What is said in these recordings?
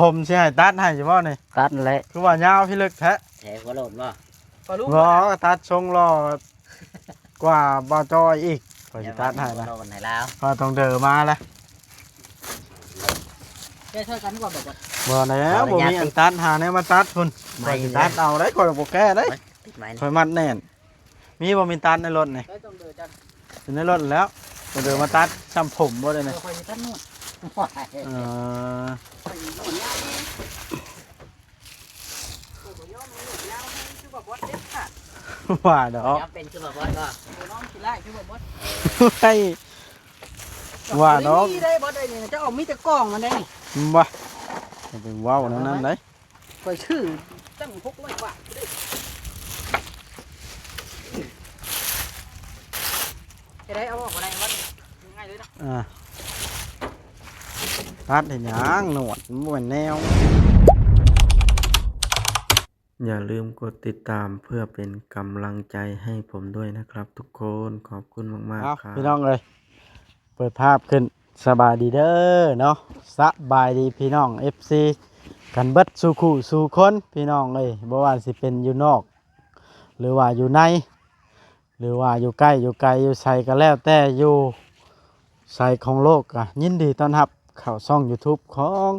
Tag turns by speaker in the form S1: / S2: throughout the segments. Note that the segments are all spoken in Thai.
S1: ผมสิให้ตัดให้เฉพาะนี่
S2: ตัดแหละ
S1: คือว่ายาวพี่ลึกแท้
S3: แถวหัวโลดบ่
S1: บ่ตัดทรงรอกว่าบ่จอยอีกขอยสิตัดให้นะ
S3: โลดให้แล้ว
S1: พอต้องเดินมาแล้ว
S4: แกช่วยกันก่อนแบบว่า
S1: บ่แล้วบ่มีอันตัดหาแนวมาตัดพุ่นข่อยสิตัดเอาได้ข่อยบ่แก้ได้
S3: ติดไม้
S1: ข่อยมัดแน่นมีบ่มีตัดในรถนี่
S4: ได้ต้องเดินจัน
S1: อยู่ในรถแล้วต้องเดินมาตัดซ้ำผมบ่ได้นี่
S4: คอยตั้งนวด
S1: เออ
S4: คอยนวดยาวย่อมันหลุดยาวคือแบบว่าเด็ดขาด
S1: ว่าดอก
S3: ย้ำเป็นคือแบบว่าก็
S4: น้องขี้ไล่คือแบบว่า
S1: ให้ว่าดอก
S4: ได้บอสได้เนี่ยจะเอามีแต่กล้องมันได้
S1: บ่จะไปเว้าแนวนั้นได้
S4: คอยชื่อตั้ง600 บาทได้เอาออกอะไรวัดง่ายเลยนะ
S1: ตัดเห็นยังหนวดมันบ่แม่นแนวอย่าลืมกดติดตามเพื่อเป็นกำลังใจให้ผมด้วยนะครับทุกคนขอบคุณมากๆครับพี่น้องเลยเปิดภาพขึ้นสบายดีเด้อเนาะสบายดีพี่น้อง FC กันเบิดสู่คู่สู่คนพี่น้องเลยบ่ว่าสิเป็นอยู่นอกหรือว่าอยู่ในหรือว่าอยู่ใกล้อยู่ไกลอยู่ไสก็แล้วแต่อยู่ไสของโลกอ่ะยินดีต้อนรับเข้าช่อง YouTube ของ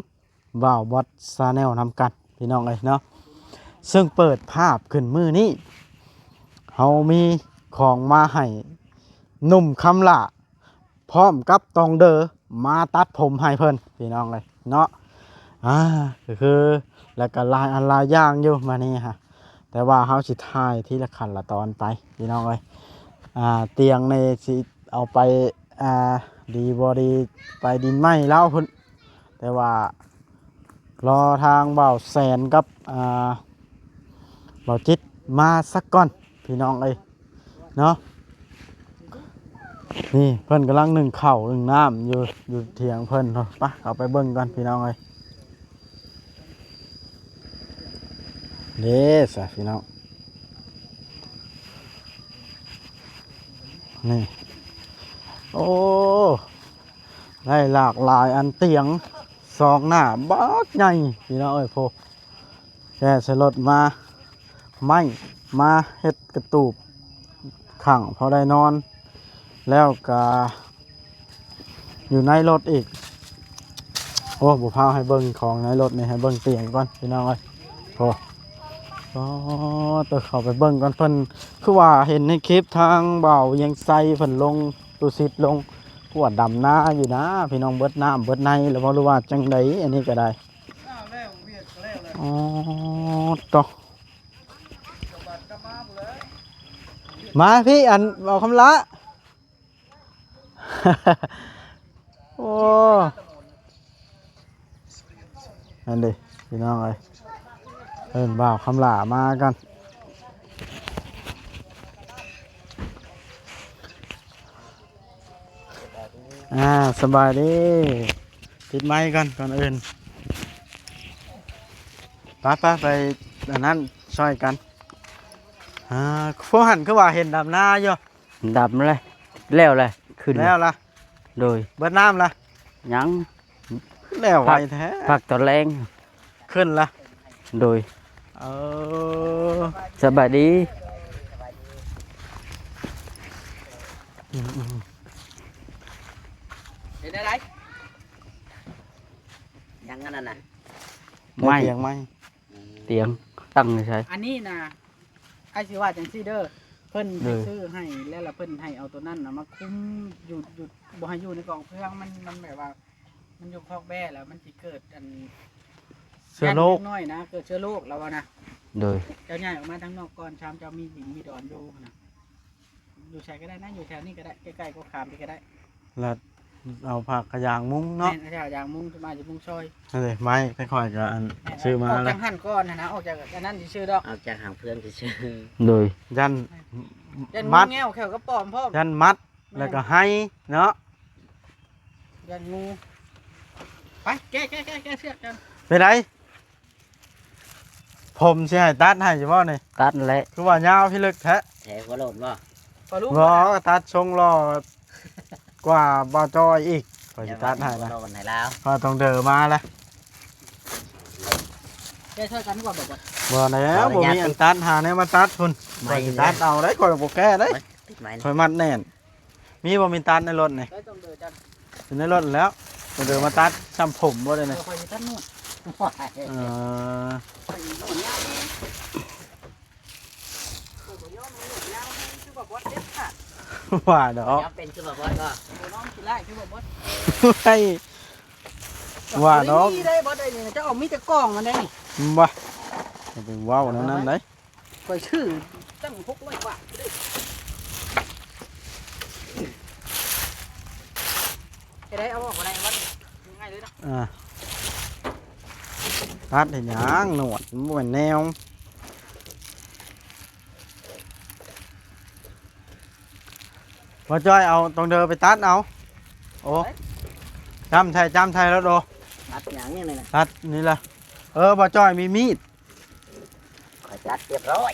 S1: บ่าวบอสชาแนลนำกันพี่น้องเลยเนาะซึ่งเปิดภาพขึ้นมือนี้เฮามีของมาให้หนุ่มคำละพร้อมกับตองเดอมาตัดผมให้เพิ่นพี่น้องเลยเนาะก็คือแล้วก็ลายอันลายย่างอยู่มานี่ฮะแต่ว่าเฮาสิถ่ายทีละขั้นละตอนไปพี่น้องเลยเตียงในสิเอาไปดีบอดีไปดินไหมแล้วพุ่นแต่ว่ารอทางเบาแสนกับเบาจิตมาสักก่อนพี่น้องเอ้ยเนาะนี่เพิ่นกำลังนึ่งข้าวนึ่งน้ำอยู่เถียงเพิ่นเนาะไปเอาไปเบิ่งกันพี่น้องเอ้ยเด้สะพี่น้องนี่โอ้ได้หลากหลายอันเตียงสองหน้าบักใหญ่พี่น้องเอ้ยโพแกใส่รถมาไม่มาเฮ็ดกระตูบขังพอได้นอนแล้วก็อยู่ในรถอีกโอ้บุพาให้เบิ่งของในรถนี่ให้เบิ่งเตียงก่อนพี่น้องเอ้ยโอ้ตัวเข้าไปเบิ่งก่อนเพิ่นคือว่าเห็นในคลิปทางเบายังใส่เพิ่นลงตุสิทธิ์ลงปวดดำหน้าอยู่นะพี่น้องเบิดน้ำเบิดในแล้วบ่รู้ว่าจังไดอันนี้ก็ได้อ๋อต่อมาพี่อันเอาคำละ โอ้อันนี้พี่น้องเอ้ยเอิ้นบ่าวคำละมากันสบายดีติดไม้กันก่อนอื่นไปอันนั้นช่วยกันพวกหันคือว่าเห็นดำหน้าอยู่
S2: ดำเลยแล้วเลยขึ้น
S1: แล้วล่ะ
S2: โดย
S1: เบิดน้ำล่ะ
S2: ยัง
S1: แล้วไวแท้
S2: ผักตอนแรง
S1: ขึ้นล่ะ
S2: โดยสบายดี
S4: เห็นอะไร
S3: ยังงั้นน่ะ
S2: ไม่
S1: เตียงไม่
S2: เตียงตั้งใช่
S4: อันนี้นะไอ้สิว่าจังซี่เด้อเพิ่นให้ซื้อให้แล้วเพิ่นให้เอาตัวนั้นนะมาคุ้มอยู่บ่ให้อยู่ในกล่องเครื่องมันแบบว่า มันอยู่คอกแบ่แล้วมันสิเกิดอัน
S1: เชื้อโรค
S4: น้อยนะเกิดเชื้อโรคแล้วนะ
S2: โดย
S4: เจ้าใหญ่ออกมาทั้งนอกก่อนชามเจ้ามีหินมีดอนอยู่นะอยู่ใช้ก็ได้นะอยู่แถวนี้ก็ได้ใกล้ๆก็ขามไปก็ได้
S1: แล้วเอาผักกระยางมุ้งเนาะ
S4: แม่นแถวอย่างมุ้งมาจากมุ้งซอย
S1: นั่นเลยไม้ค่อยๆกับอันซื้อมา
S4: ออก
S1: แล้
S4: จาว กหั่นก้อนนะออกจากอันนั้นที่ชื่อดอก
S3: เอาจากหางเพื่อนชื่อ
S2: โดย
S1: ยัน
S4: ยันงู
S1: มัด
S4: แง่วแขวก็ปลอมพ่อม
S1: ยันมัดแล้วก็ให้เนาะ
S4: ยันงูไปแก้เชือกกัน
S1: ไปไหนผมสิให้ตัดให้เฉพาะนี่
S2: ตัดแหละ
S1: คือว่ายาวพี่ลึกแท้
S3: แถวหัวโลดบ่
S4: พอรู้
S1: บ่ตัดทรงรอกว่าบ่จอยอีกขอยสิตัดให้นะ
S3: โลดให้แล้ว
S1: พอต้องเดินมาแล้ว
S4: ได้ช่วยกันดีกว่าบอกว่า
S1: บ่แล้วบ่มีอันตัดหาแนวมาตัดพุ่น
S3: ไม่
S1: ข่อยสิตัดเอาได้ข่อยบ่แก้ได้
S3: ติดไม้
S1: ข่อยมัดแน่นมีบ่มีตัดในรถนี่
S4: ได้ต้องเดินจัน
S1: อยู่ในรถแล้วเดี๋ยวมาตัดซ้ำผมบ่ได้
S4: เอ
S1: นี่
S4: อคอยท่านนู่น
S1: เออ
S4: คอยนู่นยาวนี่โอ้โหยอมมันยาวนี่คือแบบว่าเด็ดขาด
S1: ว่าดอก
S3: ย้ำเป็นคือแบบว่าก็
S4: โอ้น้องสิไล่คือแบบว่า
S1: ให้ว่าดอก
S4: ได้บ่ได้นี่จะเอามีแต่กล้องมันได้นี่
S1: บ่อย่าไปเว้าแนวนั้นได้
S4: คอยชื่อตั้ง600 บาทได้เอาออกมาได้วัดง่ายเลยเนาะ
S1: อ่าตัดเห็นหยังหนวดมันบ่แม่นแนวบ่จ้อยเอาตรงเดินไปตัดเอาโอ้จำไทยแล้วโด
S3: ตัดหยังอย่างนี้นะ
S1: ตัดนี่ล่ะบ่จ้อยมีมีด
S3: ขอตัดเรียบร้อย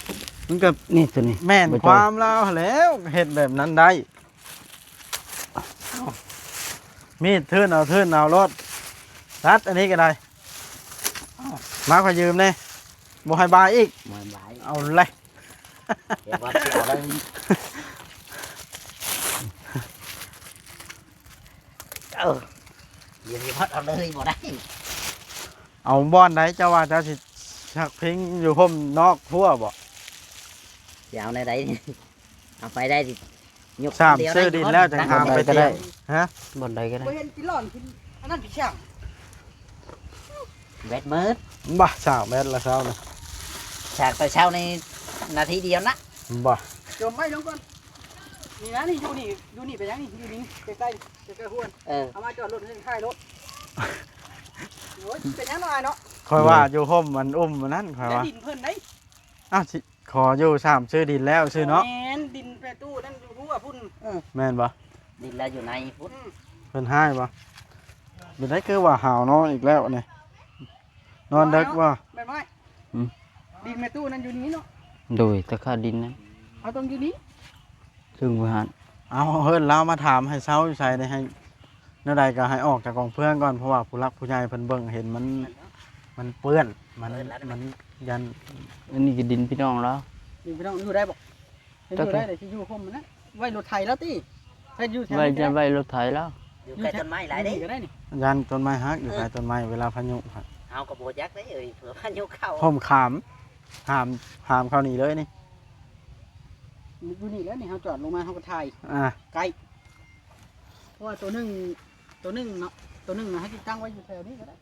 S1: มันก็
S2: นี่ตัวนี้
S1: แม่น
S2: บ่
S1: ค
S2: จ้อย
S1: วามแล้วแล้วเฮ็ดแบบนั้นได้มีดทื่นเอารถตัดอันนี้ก็ได้มาขอยืมแน่บ่ให้บายอีก
S3: มาบาย
S1: เอาเลย
S3: เดี๋ยวว่าเอาเลยเดี๋ยวนี้พัดเอาเลยบ่ได้
S1: เอาบ่อนไหนเจ้าว่าเจ้าสิชักพิงอยู่ห่มนอกทั่วบ่
S3: เดี๋ยวเอาในใดนี่เอาไปได้ดิยก
S1: สาม
S3: เดียว
S1: ซื้อดินแล้วจังหามไป
S2: ก็
S1: เที่
S2: ได้
S1: ยวฮะ
S2: บนใดก็ได้
S4: บ่เห็นกินหล่อนกินอันนั้นพี่ช่าง
S3: เวทมืด
S1: บ่สาวแม่นละเช้านะ
S3: ฉากแต่เช้าในนาทีเดียวนะ
S1: บ่
S4: จมไม่ลงก่อนนี่นะนี่อยู่นี่ไปยังนี่อยู่นี่ใกล้ๆห้วน เอามาจอดรถให้ท้ายรถโอ้ยเป็นยังไงเนาะ
S1: คอยว่าอยู่ห่มมันมันนั่นคอย
S4: แล้ว
S1: ว่า
S4: ดินเพิ่นได้
S1: อ้าวสิขออยู่สามซื้อดินแล้วซื้อเนาะ
S4: แม่นดินไปตู้นั่นอยู่หัวพุ่น
S1: แม่นบ่
S3: ดินแล้วอยู่ในพุทธ
S1: เพิ่นให้บ่เป็นได้คือว่าหาวนอนอีกแล้วนี่นอนดึกบ่
S4: แม่นไหมดินไปตู้นั่นอยู่นี้เนาะ
S2: โดยตะค่าดินนั้น
S4: เอาตรงอยู่นี้
S2: ซึ่งบริหาร
S1: เอาเฮิรนเรามาถามให้เช้าอยู่ใส่ได้ให้เนื้อใดก็ให้ออกจากกองเพื่อนก่อนเพราะว่าผู้รักผู้ใหญ่เพิ่นเบิ่งเห็นมันเปื้อนมันยัน
S2: อันนี้ก็ดินพี่น้องแล้ว
S4: ดินไปต้องอยู่ได้บ่อยู่ได้แต่ที่อยู่คมมันนะไว้รถไถแล้วติถ้าอยู่แถว
S2: ไว้
S4: นี้
S2: จะไว้รถไถแล้ว
S3: อยู่ใกล้ต้นไม้หลายเด้
S4: ก็ได้นี่
S1: ยันต้นไม้ฮักอยู่ใต้ต้นไม้เวลาพายุครับ
S3: เอากระโบยักษ์ได้เอ้ยเผื่อพายุเข้า
S1: ผมขามหามเข้านี่เลยนี่
S4: อยู่นี่แล้วนี่เฮาจอดลงมาเฮาก็ถ่าย
S1: อ่า
S4: ไกลเพราะว่าตัวหนึงเนาะตัวหนึงนะให้ตั้งไว้อยู่แถวนี้ก็ได้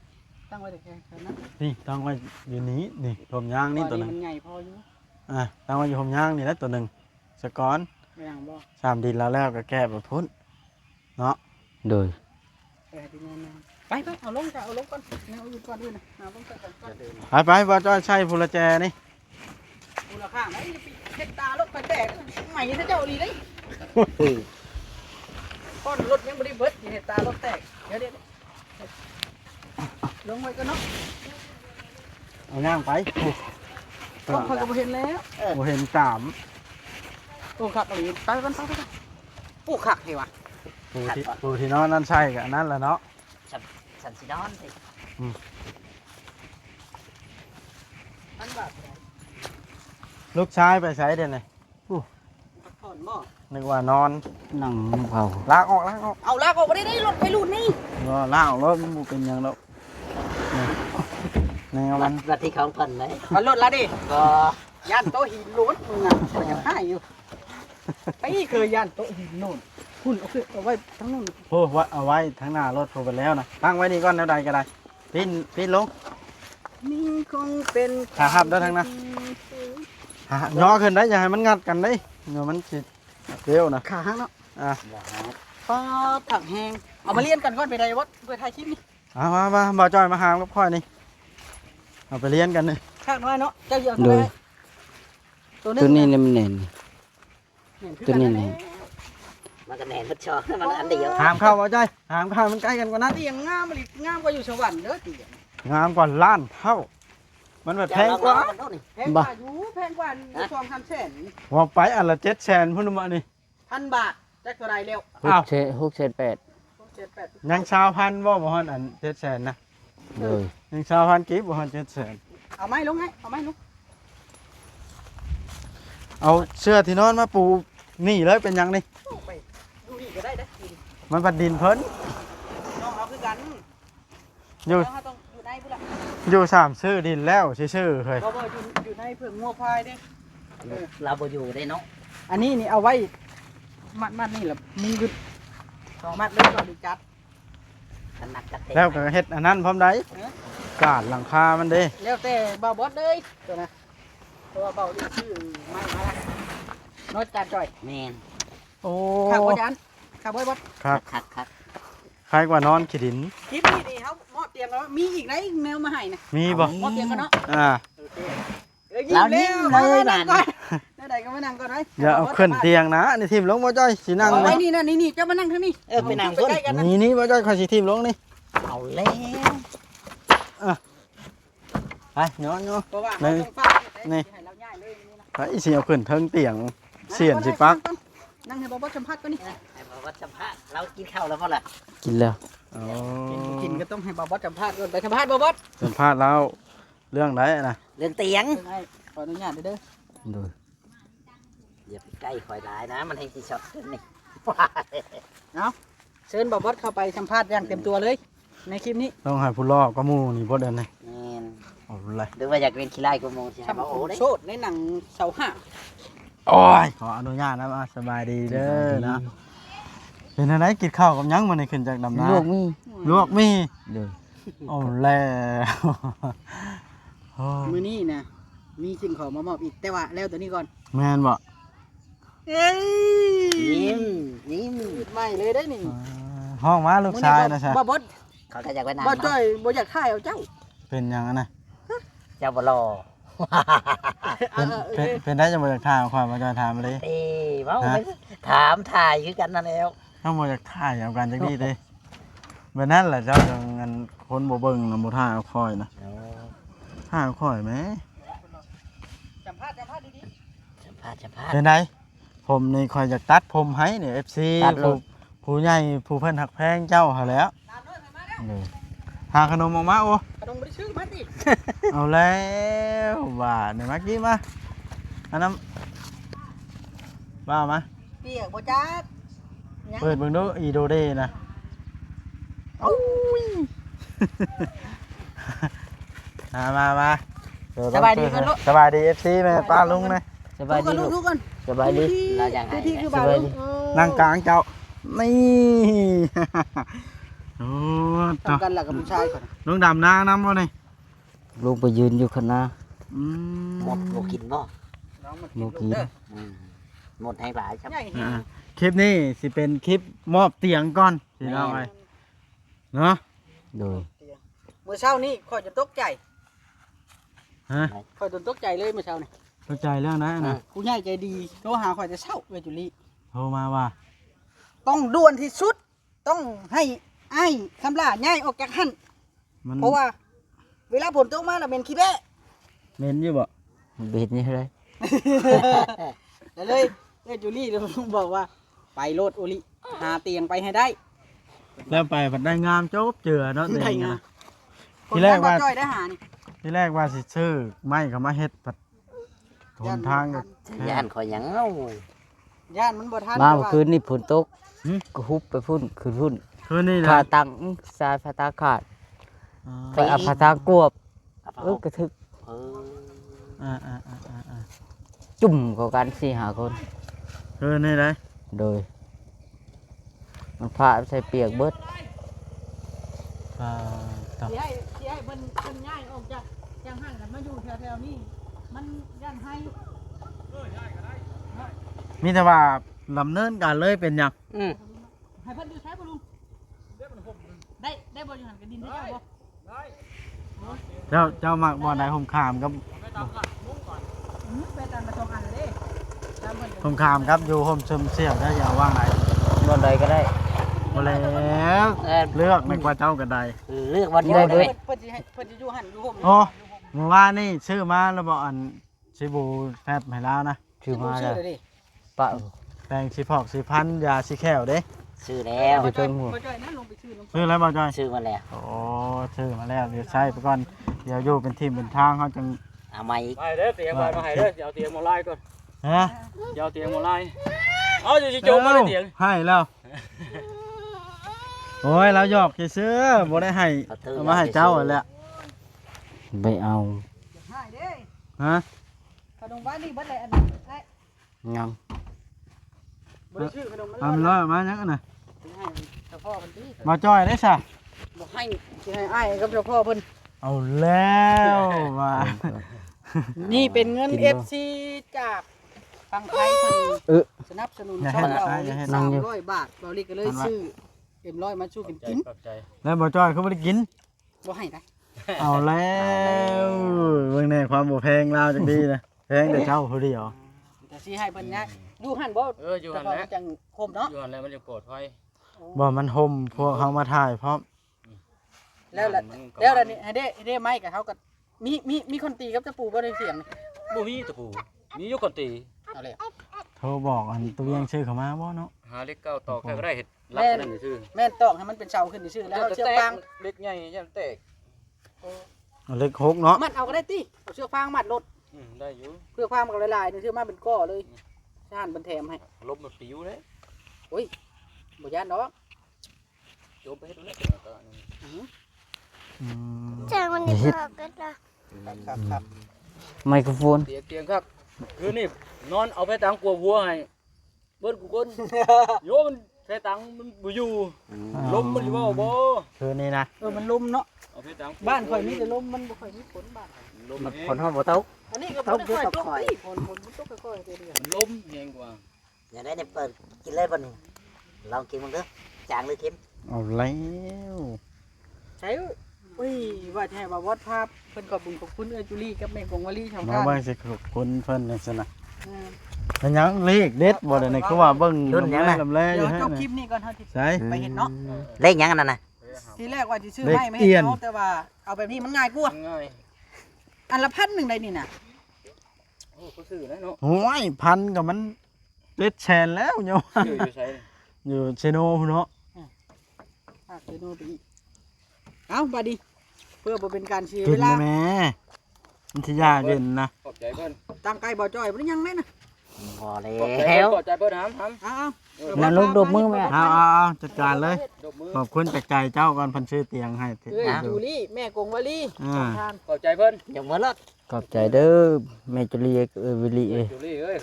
S4: ตั้งไว้แถวนั้น
S1: นี่ตั้งไว้อยู่นี้นี่ลมยางนี่ตัวหนึง
S4: มันใหญ่พออยู่
S1: ตั้งไว้อยู่ลมยางนี่แล้วตัวหนึงสะก้อน
S4: ไม่ยังบ่
S1: สามดินแล้วก็แก้แบบพุ่นเนาะ
S2: โดย
S4: ที่นั่นนะไปเอาลงก่อนเอาลงก่อนเอาอยู่ก่อนด้วยนะเอาลงก่อนก่อน
S1: ไปบ่จ้อยใช้ผู้ละแจนี่
S4: มูลค่าไหนเฮ็ดตารถไปแตกใหม่ถ้าเจ้าดีได้ก้อนรถยังบ่ได้เบิดเฮ็ดตารถแตกเดี๋ยวลงไว้ก่อนเนาะ
S1: เอาย่างไป
S4: ต้องคอยก็บ่เห็นแล้ว
S1: บ่เห็นสาม
S4: โอ้ขักอีไปกันโอ้ขักเฮ้วะ
S1: ผู้ที่นอนนั่นใช่กับอันนั้นแหละเนาะ
S3: สันสินอนสิ
S4: อันบาท
S1: ลูกชายไปใช้เดี๋ยวนี้
S4: พักผ่อนบ่
S1: นึกว่านอน
S2: นั่งเผา
S1: ลากออก
S4: เอาลากออกบ่ได้รถไปรุ่นนี่
S1: ก็ลากออกรถมันบ่เป็นหยังแล้วแนวมัน
S3: นาทีของเพิ่นเลย
S4: เอารถละดิ
S3: ก็
S4: ย่านโต๊ะหินโล้นมึงอ่ะยังให้อยู่ไปเคยย่านโต๊ะหินโน่นคุณเอาไว้ทั้งนู้น
S1: โอ้ว่าเอาไว้ทั้งหน้ารถพอไปแล้วนะตั้งไว้นี่ก่อนแนวใดก็ได้ปีนลง
S4: มีคงเป็น
S1: ขาหับได้ทั้งนั้น ย่อขึ้นได้อย่าให้มันงัดกันได้เดี๋ยวมันสิเร็วนะ
S4: ขาหักเนาะ
S1: อ่ะ
S4: ปอถักแหงเอามาเลี้ยนกันก่อนไปใดวัดเพื่อถ่ายคลิปนี่
S1: มาบ่าวจอยมาหามกับพ่อยนี่เอาไปเลี้ยงกันนี่
S4: ข้างน้อยเนาะเจ้าเยอะเท่าไหร่ตัวนึง
S2: ตัวนี้เนี่ยมันเน่น ตัวนี้แหละ
S3: มันก็แหนมันชอบมันอันเดียว
S1: หามเข้าบ่าวจอยหามเข้ามันใกล้กันกว่านั้น
S4: เตียงงามมันงามกว่าอยู่สวรรค์เด้อเตียง
S1: งามกว่าล้านเท่า มันแบบแพงกว่า
S4: แพงกว่าอยู่แพงกว่า2,000แสน
S1: ว่าไปอันละ700,000พุ่นมานี่
S4: 1,000 บาทจักเท่าไรเร็ว
S2: หกเศษแปด
S4: 7-8
S1: ยังชาวพันบ่บ่ฮอนอัน700,000นะ
S2: โดย
S1: ยังชาวพันกิฟบ่ฮอน700,000
S4: เอาไม้ลงให้เอาไม้ลง
S1: เอาเสื้อที่นอนมาปูนี่เลยเป็นหยังนี่
S4: ไปดูนี่ก็ได้เด้อ
S1: มันบัดดินเพิ่น
S4: น้องเอาคือกัน
S1: อยู่
S4: แล้วเราต้องอยู่ในพุ่นล่ะ
S1: อยู่สามชื่อดินแล้วชื่อๆเฮ้ย
S4: บ่อยู่ในเพิ่งงัวพายเด้อ
S3: เราบ่อยู่ได้เนาะ
S4: อันนี้นี่เอาไว้มัดนี่แหละมึงคือ2 มัดเลยก่อนดีจัด
S3: ถนัดกระเตะ
S1: แล้วก็เฮ็ดอันนั้นพร้อมได้
S4: เออ
S1: กาดหลังคามันเด้
S4: แล้วแต่บ่าวบอสเลยตัวนะเพราะว่าเบาดีชื่อไม่มาละน้อยจานจ่อย
S3: แม่น
S1: โอ้
S4: ข้าวบ่ยันข้าวบ่บอส
S1: ครับ
S3: คัก
S1: คล้ายกว่านอนขี้ดิน
S4: คลิปนี้นี่เขามอบเตียงแล้วมีอีกไหนแมวมาให้นะ
S1: มีบ่
S4: มอบเตียงกันเนาะ
S1: อ่า
S4: โอเคยิ้มแล้วมานั่งก่อนไหนๆก็มานั่งก่อนไหม
S1: อย่าเอาขึ้นเตียงนะนี่ทิ่มลงบ่จ้อยสินั่ง
S4: เอาไว้
S1: นี่
S4: นี่นะนี่เจ้ามานั่งทางนี้
S3: ไปนั่งพุ่น
S4: ใกล้ๆกันนะ
S1: นี่บ่จ้อยค่อยสิทิ่มลงนี่
S3: เอาแล้ว
S1: ไปย้อน
S4: เพราะว่าเราต้องฝาก
S1: นี่
S4: ให้เราย้ายเลยนี่นะ
S1: ไปสิเอาขึ้นเทิงเตียงเสียนสิปัก
S4: นั่งให้บ่บอสสัมภาษณ์ก่อนนี่
S3: ให้บอกว่าสัมภาษณ์เรากินข้าวแล้วบ่ล่ะ
S2: กินแล้ว
S1: อ๋อ
S4: กินก็ต้องให้บ่บอสสัมภาษณ์ก่อนไปสัมภาษณ์บ่บอส
S1: สัมภาษณ์แล้วเรื่องไหนนะ
S3: เรื่องเตียง
S4: ให้ขออนุญาตเด้อ
S2: โดย
S3: อย่าไปใกล้ข่อยหลายนะ มันให้สิช็อตกันนี่
S4: เชิญบ่บอสเข้าไปสัมภาษณ์อย่างเต็มตัวเลย ในคลิปนี้
S1: ต้องให้ผู้ลอกก็หมู่นี่บ่เดินนี่
S3: แม่น
S1: เอาเลย
S3: หรือว่าอยากเป็นขี้ไล่กูโมงสิให้
S4: ทำ
S3: มาโอ้ได้
S4: โชดในหนังเสาห้า
S1: โอ้ยขออนุญาตนะว่าสบายดีเด้อนะเป็นอะไรกินข้าวกับหยังมันนี่ขึ้นจากดำนา
S2: ลวกมี
S1: ลวกมี
S2: โดย
S1: เอาแล้วโอ้
S4: มื้อนี้นะมีสิ่งของมามอบอีกแต่ว่าแล้วตัวนี้ก่อน
S1: แม่นบ่
S4: เอ้ย
S3: ยิ้ม
S4: ปิดใหม่เลยได้นี่
S1: ห้องมาลูกชายนะใช่
S4: บ่บด
S3: เขาก็อยากไปนั่ง
S4: บ่จ้อ
S3: เนาะ
S4: ยบ่อยากถ่ายเอาเจ้า
S1: เป็นหยังอะนะ
S3: เจ้าบ่รอ
S1: เป็นได้จะมาจากถ่ายความมาจอยถามมาเลย
S3: เอ้เว้าไปถามถ่ายคือกันนั่นแล้ว
S1: ถ้ามาจากถ่ายเอากันจากนี้เด้แบบนั้นแหละเจ้าจังเงินคนบ่เบิ่งนะบ่ถ่ายเอาคอยนะถ่ายเอาคอยไหม
S4: สัมภาษณ์ดี
S3: สัมภาษณ์
S1: เป็นไงผมนี่คอยอยากตัดผมให้เนี่ย FC
S3: ตัดเลย
S1: ผู้ใหญ่ผู้เพิ่นหักแพงเจ้าหาแล้ว
S4: ๆตามด้วยไปมาแล้ว
S1: นี่หาขนมออกมาโอ้
S4: ขนมบ่ได้ชื่อมาติ
S1: เอาแล้วว่าเนี่ยมากี้มาอันนั้นว่ามา
S4: เปียกบ่จักยัง
S1: เปิดเบิ่งดูอีโดเดนะโอ้ย มาเดี๋ว
S4: สบายดีกันลูก
S1: สบายดี FC แม่ป้าลุงนะ
S2: สบายดีลูก
S4: ทุกคน
S2: สบายดี
S4: ดูที่คือบ่าว
S2: สบายดี
S1: นั่งกลางเจ้านี่ โอ้ต่อ
S4: ทำกันหลักกับผู้ชายก่อน
S1: ลุงดำนางน้ำบ่นี่
S2: ลูกไปยืนอยู่ข้างหน้า
S1: อืม
S3: หมดบ่กินบ่
S4: น้องมา
S2: หมูกิน
S4: เด้อ
S3: อืมหมดให้หลายครับ
S4: ใหญ่แฮ
S1: อ่าง คลิปนี้สิเป็นคลิปมอบเตียงก่อนสิน้องไอ้เนาะ
S2: โดย
S4: เมื่อเช้านี้ข่อยจนตกใจ
S1: ฮะ
S4: ข่อยจนตกใจเลยเมื่อเช้านี่
S1: เข้าใจเรื่องนั้นนะ
S4: ผู้ใหญ่ใจดีโทรหาข่อยจะเช้าเวจุลี
S1: โทรมาว่า
S4: ต้องด่วนที่สุด ต้องให้ไอ้คำลาย้ายออกจากหัน
S1: มัน
S4: เพราะว่า เวลาฝนตกมาแล้วเป็นขี้แบะ
S1: เหม็นอยู่บ่
S2: เบ็ดนี่เลย
S4: แล้วเลยเวจุลีเลยบอกว่า ไปโลดโอลิหาเตียงไปให้ได้
S1: แล้วไปผัดได้งามโจ๊บเจือเนาะเตีย
S4: ได้
S1: ง
S4: ไง
S1: นะ ที่แรกว่า
S4: จ้อยได้หานี่
S1: ที่แรกว่าสิซื้อไม้เขามาเฮ็ดผัดทนทางก็
S3: ย่านข่อยหยังเอ้า
S4: ย่านมันบ่ทัน
S2: มาเมื่อคืนนี่ฝนตก
S1: หึ
S2: ก็ฮุบไปพุ่นคืนพุ่น
S1: คืนนี้
S2: ขา
S1: นะ
S2: ตังสายพาตาขาด
S1: อ๋อ
S2: ไปเอาพาตากวบ
S3: เอาเปล่าก
S2: ระทึก
S3: เออ
S1: อ่า
S2: จุ่มเข้ากัน4-5 คน
S1: คืนนี้ได้
S2: โดย มันพาใส่เปียกเบิด
S1: อ่าต่อ
S4: สิให้เพิ่นย้ายออกจากห้างกันมาอยู่แถวๆนี้มันย่านให้
S1: มีแต่ว่าลำเนินการเลยเป็นหยัง
S3: อืม
S4: ให้เพิ่นอยู่ใช้บ่ลุงได้บ่อยู่หันกันดินได้บ่
S1: เจ้ามักบ่ได้ผมขามกับ
S4: ไปตามมา2อันเด้ตามเพิ่น
S1: ผมขามครับอยู่ผมซึมเสี่ยวได้อย่าว่างไหน
S2: บ่ใดก็ได้
S1: บ่แล้ว
S3: เออ
S1: เลือกไม่กว่าเจ้าก็ได้
S3: เลือกวัน
S2: ได้
S3: เดียว
S2: เบิ
S3: ได้
S2: ด
S3: ไหม
S4: เพิ่นสิให้เพิ่นสิอยู่หันอยู่ห่ม
S1: โอ้เมื่อวานนี่ชื่อมาแล้วบ่อันสิบูแฟบให้แล้วนะ
S2: ชื่อมาแล้ว
S4: เลยดิ
S2: ปะ
S1: แปลงสิพอกสิพันยาสิแขวเด้
S3: ซื้อแล้ว
S2: อยู่เทิงหัว
S4: บ่จ้อยนะลงไปซื้อน้ำ
S1: ซื้อแล้วบ่จอย
S3: ซื้อมาแล้ว
S1: โอ้ซื้อมาแล้วเดี๋ยวใช้ไปก่อนเดี๋ยวอยู่เป็นทีมเป็นทางเขาจัง
S3: เอามาอีก
S2: ไปเด้อเตียงมาให้เด้อเอาเตียงมาไล่ก่อน
S1: ฮะ
S2: เอาเตียงมาไล่เอาอยู่สิโจมมาเตียง
S1: ให้แล้วโอ้ยเราหยอกซื้อๆบ่ได้ให้เอามาให้เจ้าแหละ
S2: ไปเอา
S4: ให้เด้
S1: ฮะ
S4: ขนมบ้านนี่เบิดเลยอันนี้ให้
S2: ยัง
S4: บ่ได้ชื่อขนมมัน
S1: เอามันร้อยออกมายังกันน่ะ
S4: ให้เจ้าพ่อเพิ่นติ
S1: มาจ้อยได้ซะ
S4: บ่ให้สิให้อ้ายกับเจ้าพ่อเพิ่น
S1: เอาแล้วมา
S4: นี่เป็นเงิน FC จากฝั่งไทยเพิ่นสนับสนุนช่องเรา300 บาทเราเลยก็เลยซื้อ100มาชูกันกิน
S1: แล้วบ่จ้อยเขาบ่ได้กิน
S4: บ่ให้ได้
S1: เอาแล้วเบิ่งแน่ความบ่แพงลาวจังดีนะแพงแต่เจ้าผู้เดียว
S4: แต่สิให้เพิ่นนะอยู่หั่นบ่
S2: อยู่
S4: เจ้า
S2: หัน
S4: พ่อ
S2: แล้ว
S4: มันจังคมเนาะ
S2: อยู่หันแล้วมันจะปลอดภัย
S1: บ่มันห่มพวกเขามาถ่ายพร้อม
S4: แล้วนี่ให้ได้ไม้กับเขาก็มีคนตีกับเจ้าปู่บ่ได้เสียงนี่
S2: บ่มีตะปูมีอยู่คนตี
S4: เอาเลย
S1: โทรบอกอันตัวเวียงชื่อเขามาบ่เนาะ
S2: หาเล็กเก้าตอกแค่ก็ได้เห็ดรับนั่นซื่อ
S4: แม่นตอกให้มันเป็นเสาขึ้นซื่อๆแล้วเอาเชือกฟาง
S2: เล็กใหญ่ยันแตก
S1: เอาเล็กหกเนาะ
S4: มัดเอาก็ได้ติเอาเชือกฟางมัดรถ
S2: ได้อยู่
S4: เพื่อความมันก็หลายๆนี่เชือกมาเป็นก้อเลยชานบันแถมให้
S2: ลมมันปิวเลย
S4: บ่ย่านดอก
S2: โจมไปเฮ็ดเลย
S1: อืม
S5: จากวันนี้พอกันละ
S4: ครับ
S2: ไมโครโฟนเตียงครับคือนี่นอนเอาไปตังกลัววัวให้เบิ้ลกูคนโยมันใช้ตังมันบ่อยู่ลมมันสิว่าบ่
S1: คือนี่นะ
S4: มันลมเนาะ
S2: เอาไปตัง
S4: บ้านข่อยมีแต่ลมมันบ่ค่อยมีฝนบ้าน
S2: ลม
S3: มัน
S2: แห้
S3: คน
S2: ง
S3: ฮอดบ่ตก
S4: อันนี้ก็บ่ได้ค่อยตกติฝนมันตกค่อยๆเรื่อย
S2: มันลมแห้งกว่า
S3: อย่างได้เนี่ยเปิดกินเลยบ่นี่ลองกินมึงเด้อจางหรือเค็ม
S1: เอาแล้ว
S4: ๆใช้อุ้ยว่าจะให้บ่าวอดภาพเพิ่นขอบคุณขอบคุณจุลี่กับแม่กงวลีชาว
S1: มา
S4: บ้าน
S1: เบิ่งสิขอบคุณเพิ่นจังซี่นะ
S4: อืม
S1: เป็นหยังเลขเด็ดบ่ได้นี่คือว่าเบิ่งลำแลอ
S4: เดี๋ย
S1: ยู่
S4: ว
S1: ให้
S4: จบคลิ
S1: นี่
S4: ปนี้ก่อนเฮาสิ
S1: ใช่
S4: ไปเห็นเนาะ
S3: เลขหยังอันนั้นน่ะ
S4: ทีแรกว่าจะซื้อ
S1: เลข
S4: ไม่
S1: เอี
S4: ให้
S1: ยน
S4: เขาแต่ว่าเอาแบบนี้มันง่ายกว่า
S2: ง่าย
S4: อันละ1,000ได้นี่น่ะ
S2: โอ้เขาซื้อนะเนาะ
S1: โอ้ยพันกับมันเล็ดแชนแล้วเนาะ
S2: ซื้ออยู่ใช้
S1: อยู่เชโนพุ่นเนาะ
S4: ฝากเจโน่ไปอีกเอาบาดีเพื่อบ่เป็นการเสีย
S1: กิ
S4: เวน ลา
S1: ได้แม่มันสิยากเย็นนะ
S2: ขอบใจเพิ่น
S4: ตั้งไกลบ่จ้อยบ่ได้ยังแน่น่ะ
S3: พอแล้
S2: ขอบใจเพิ่น
S3: ว
S2: ขอบใจเพิ่นหำ
S4: เอา
S2: นั่นลูกดมมือแม่
S1: เอาจัดการเลย
S2: ดมมือ
S1: ขอบคุณจากใจเจ้าก่อนเพันชื่อเตียงให้
S4: เอ้ยจูลี่แม่กงวลี
S1: อ่า
S4: สองทาน
S2: ขอบใจเพิ่น
S3: ยกมือรถ
S2: ขอบใจเด้อแม่จุลีวิลี
S3: จุลี่เอ้ย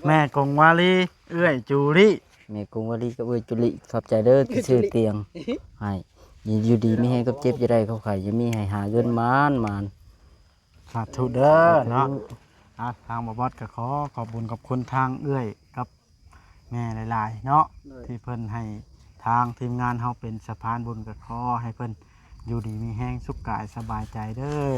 S1: แม่กงวาลีเอื้อยจูรี่
S2: แม่กงวลีกับจุลีขอบใจเด้อที่ซื้อเตียงให้อยู่ดีไม่ให้กับเจ็บจะได้เขาขายยังมีให้หาเงินมาน
S1: สาธุเด้อเนาะทางบอสก็ขอบคุญขอบคุณทางเอื้อยกับแม่หลายๆเนาะที่เพิ่นให้ทางทีมงานเฮาเป็นสะพานบุญก็ขอให้เพิ่นอยู่ดีมีแห้งสุขกายสบายใจเด้อ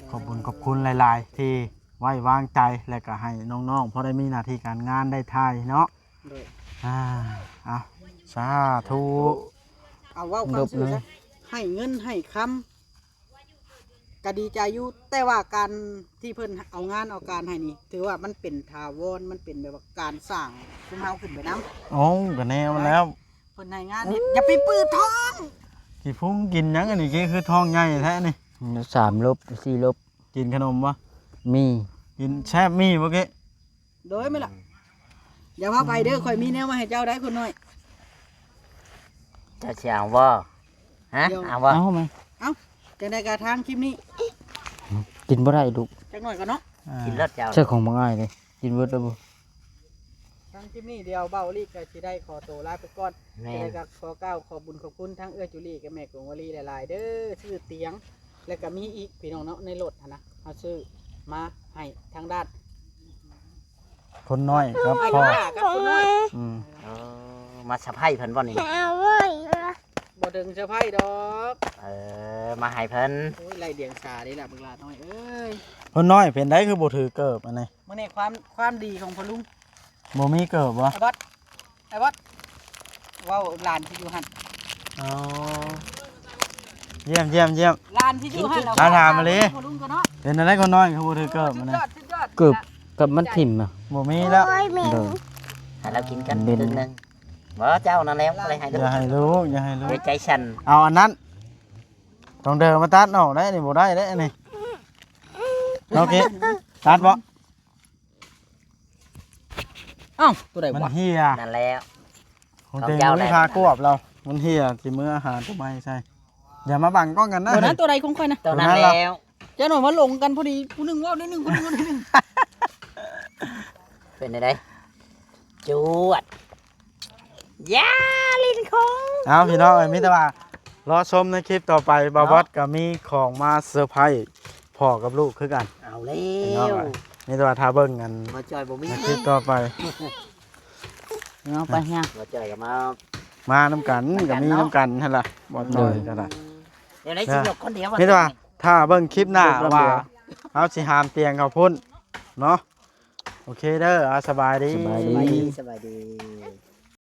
S1: ขอบคุญขอบคุณหลายๆที่ไว้วางใจและก็ให้น้องๆพอได้มีหน้าที่การงานได้ทายเนาะเอาสาธุ
S4: เอาเว้าความซื่อซะให้เงินให้คำก็ดีใจอยู่แต่ว่าการที่เพิ่นเอางานเอาการให้นี่ถือว่ามันเป็นทาวรมันเป็นแบบว่าการสร้างคุมเฮาขึ้นไปนำ
S1: โอ้ก็แนวแล้ว
S4: เพิ่นให้งานเฮ็ดอย่าไปปื้อท้อง
S1: กี่ฟุ้งกินหยังอันนี้คือท้องใหญ่แท้นี่
S2: ๆ3 ลบ 4 ลบ
S1: กินขนมวะ
S2: มี
S1: กินแซ่บมีเมื่อกี้
S4: โดยไหมล่ะอย่าว่าไปเด้อข่อยมีแนวมาให้เจ้าได้คนน้อย
S3: จะสิเอาบ่ฮะเอาบ่
S2: เอาไหม
S4: จังได้กระทางคลิปนี้
S2: กินบ่ได้ลูก
S4: จักหน่อยก็เนาะ
S3: กินรถเจ้า
S2: ใช่ของบ่ง่ายเลยกินเบิดแล้วบ่
S4: ทางคลิปนี้เดียวเบาลีกก็สิได้ขอตัวลาไปก่อน
S3: แม่
S4: จะได้ก็ขอกล่าวขอบบุญขอบคุณทั้งเอื้อจุลีกับแม่กงวลีหลายๆเด้อชื่อเตียง แล้วก็มีอีกพี่น้องเนาะในรถหั้นนะเอาซื้อมาให้ทางด้าน
S1: คนน้อยครับ
S4: ไอ้
S1: พ่อ
S4: ข้ากับคนน้อย
S1: อืม
S3: มาสะพายเพิ่นบ่นี่
S5: เอาไว้ละ
S4: บ่ถึงเซอร์ไพรส์ดอก
S3: มาให้เพิ่น
S4: โอ้ยไล่เดียงสาได้ละเบิ่งลาน้อยเอ้ย
S1: คนน้อยเป็นได้คือบ่ถือเกิบอันนี้
S4: มื้อนี้ความดีของพ่อลุง
S1: บ่มีเกิบวะ
S4: ไอ้บอสเว้าหลานที่อยู่หั่น
S1: อ๋อเยี่ยมเยี่ยมเยี่ยม
S4: หลานที่อยู่หั่น
S1: ถามมาเลย
S4: พ่อลุงก็เนาะ
S1: เป็นอะไรคนน้อยคือบ่ถือเกิบ
S4: สุ
S1: อัน
S4: ด
S1: นี้
S4: ยอดสุดยอด
S2: เกือบกับมันถิ่มอ่ะ
S1: บ่มีแล้ว
S5: โอ้ยเหม็น
S2: เด้อ
S3: ให้เรากินกัน
S2: เป็น
S3: ครึ่งหนึง บ่เจ้านั่นแล้วอะไรให้
S1: อ
S3: ลูก
S1: ย่าให้ลูกอย่าให้ลู
S3: เดี๋ย
S1: ก
S3: วใจสั่น
S1: เอาอันนั้นต้องเดินมาตัดออกได้นี่บ่ได้เด้อันนี่โอเคตัดบ่
S2: เอ้าตัวใด
S1: มัน
S2: วะ
S1: เหี่ย
S3: นั่นแล้ว
S1: ของ
S3: ของ
S1: เต็ง
S3: เจ้า
S1: ไม่
S3: แหละ
S1: พากวบเรา มันเหี่ยสิมื้ออาหารตัวใหม่ใช่อย่ามาบังกล้องกันนะ
S2: ตัวนั้นตัวใดของค่อยนะ
S3: ตัวนั้น
S1: ตัวนั้น
S3: แล้ว
S2: เจ้าหน่อยมาลงกันพอดีผู้หนึงว่าได้หนึงผู้หนึงว่าได้หนึง
S3: เป็นไงจวดยาลินคง
S1: เอาพี่น้องเอ้ยมิตรว่ารอชมในคลิปต่อไปบาวบอสก็มีของมาเซอร์ไพรส์พ่อกับลูกคือกัน
S3: เอาแล้
S1: พี่น้อง
S3: ว
S1: เอ้ยมิตรว่าถ้าเบิ่งกัน
S3: มาจอยบ่มี
S1: ในคลิปต่อไป
S2: เอาไปย่าง
S3: มาจอยกับมา
S1: มาน้ำกันก็มีน้ำกันนั่นล่ะบ่น้อยก็ได้
S3: เดี๋ยวได้สิยกคนเดียว
S1: มิตรว่าถ้าเบิ่งคลิปหน้าว่าเอาสิหามเตียงเขาพุ่นเนาะโอเคเด้อเอาสบายดี
S3: สบายดี